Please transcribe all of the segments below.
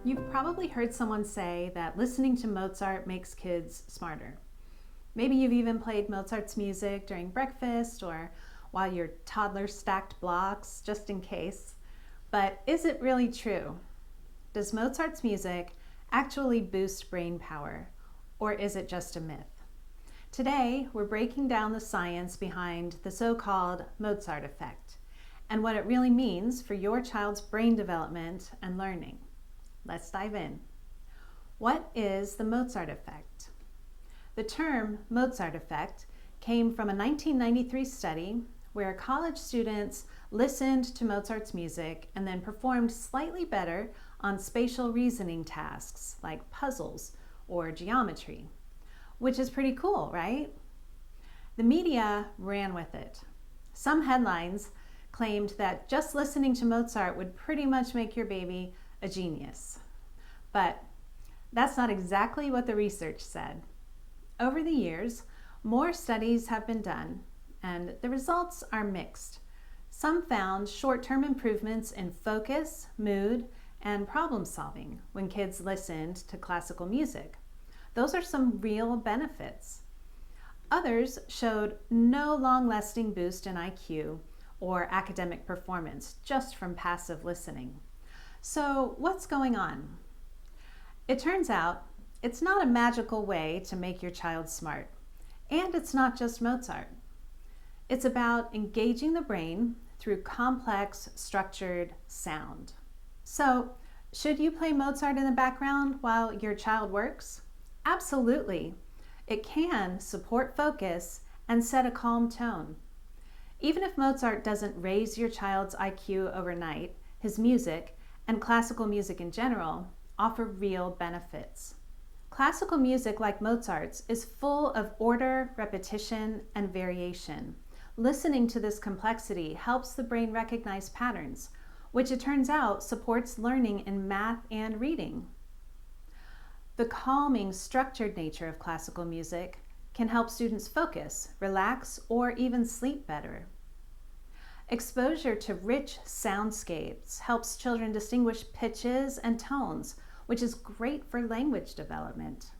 You've probably heard someone say that listening to Mozart makes kids smarter. Maybe you've even played Mozart's music during breakfast or while your toddler stacked blocks, just in case. But is it really true? Does Mozart's music actually boost brain power, or is it just a myth? Today, we're breaking down the science behind the so-called Mozart Effect and what it really means for your child's brain development and learning. Let's dive in. What is the Mozart Effect? The term Mozart Effect came from a 1993 study where college students listened to Mozart's music and then performed slightly better on spatial reasoning tasks like puzzles or geometry, which is pretty cool, right? The media ran with it. Some headlines claimed that just listening to Mozart would pretty much make your baby a genius. But that's not exactly what the research said. Over the years, more studies have been done, and the results are mixed. Some found short-term improvements in focus, mood, and problem solving when kids listened to classical music. Those are some real benefits. Others showed no long-lasting boost in IQ or academic performance just from passive listening. So what's going on? It turns out it's not a magical way to make your child smart, and it's not just Mozart. It's about engaging the brain through complex, structured sound. So, should you play Mozart in the background while your child works? Absolutely. It can support focus and set a calm tone. Even if Mozart doesn't raise your child's IQ overnight, his music, and classical music in general, offer real benefits. Classical music, like Mozart's, is full of order, repetition, and variation. Listening to this complexity helps the brain recognize patterns, which it turns out supports learning in math and reading. The calming, structured nature of classical music can help students focus, relax, or even sleep better. Exposure to rich soundscapes helps children distinguish pitches and tones, which is great for language development.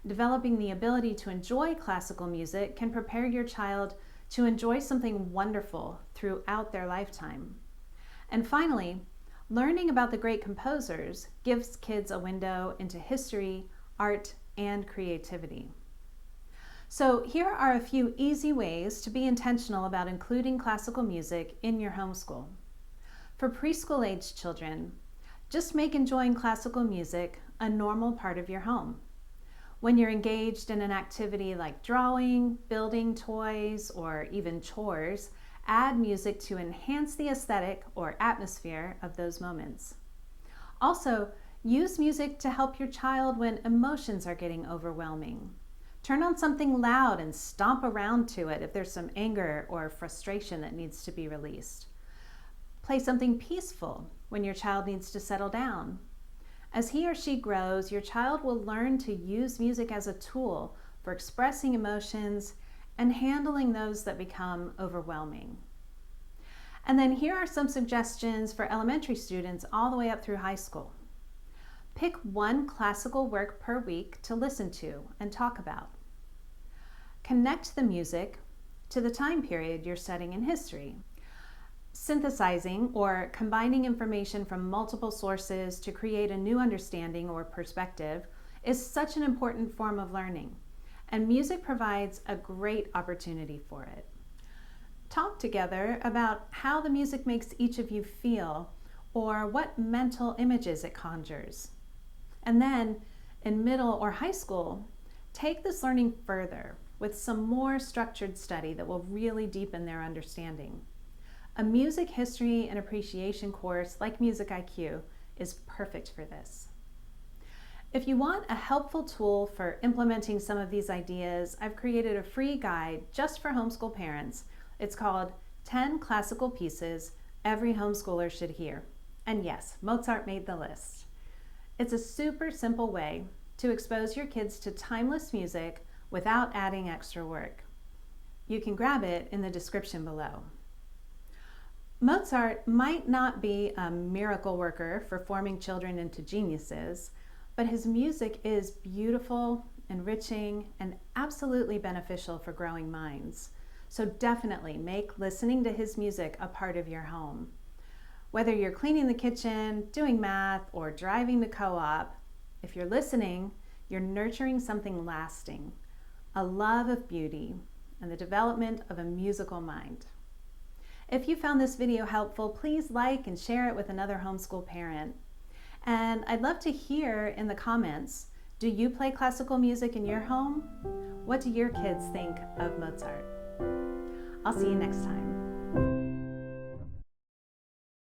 Developing the ability to enjoy classical music can prepare your child to enjoy something wonderful throughout their lifetime. And finally, learning about the great composers gives kids a window into history, art, and creativity. So here are a few easy ways to be intentional about including classical music in your homeschool. For preschool-aged children, just make enjoying classical music a normal part of your home. When you're engaged in an activity like drawing, building toys, or even chores, add music to enhance the aesthetic or atmosphere of those moments. Also, use music to help your child when emotions are getting overwhelming. Turn on something loud and stomp around to it if there's some anger or frustration that needs to be released. Play something peaceful when your child needs to settle down. As he or she grows, your child will learn to use music as a tool for expressing emotions and handling those that become overwhelming. And then here are some suggestions for elementary students all the way up through high school. Pick one classical work per week to listen to and talk about. Connect the music to the time period you're studying in history. Synthesizing or combining information from multiple sources to create a new understanding or perspective is such an important form of learning, and music provides a great opportunity for it. Talk together about how the music makes each of you feel or what mental images it conjures. And then, in middle or high school, take this learning further with some more structured study that will really deepen their understanding. A music history and appreciation course like musicIQ is perfect for this. If you want a helpful tool for implementing some of these ideas, I've created a free guide just for homeschool parents. It's called 10 Classical Pieces Every Homeschooler Should Hear. And yes, Mozart made the list. It's a super simple way to expose your kids to timeless music without adding extra work. You can grab it in the description below. Mozart might not be a miracle worker for forming children into geniuses, but his music is beautiful, enriching, and absolutely beneficial for growing minds. So definitely make listening to his music a part of your home. Whether you're cleaning the kitchen, doing math, or driving to co-op, if you're listening, you're nurturing something lasting, a love of beauty, and the development of a musical mind. If you found this video helpful, please like and share it with another homeschool parent. And I'd love to hear in the comments, do you play classical music in your home? What do your kids think of Mozart? I'll see you next time.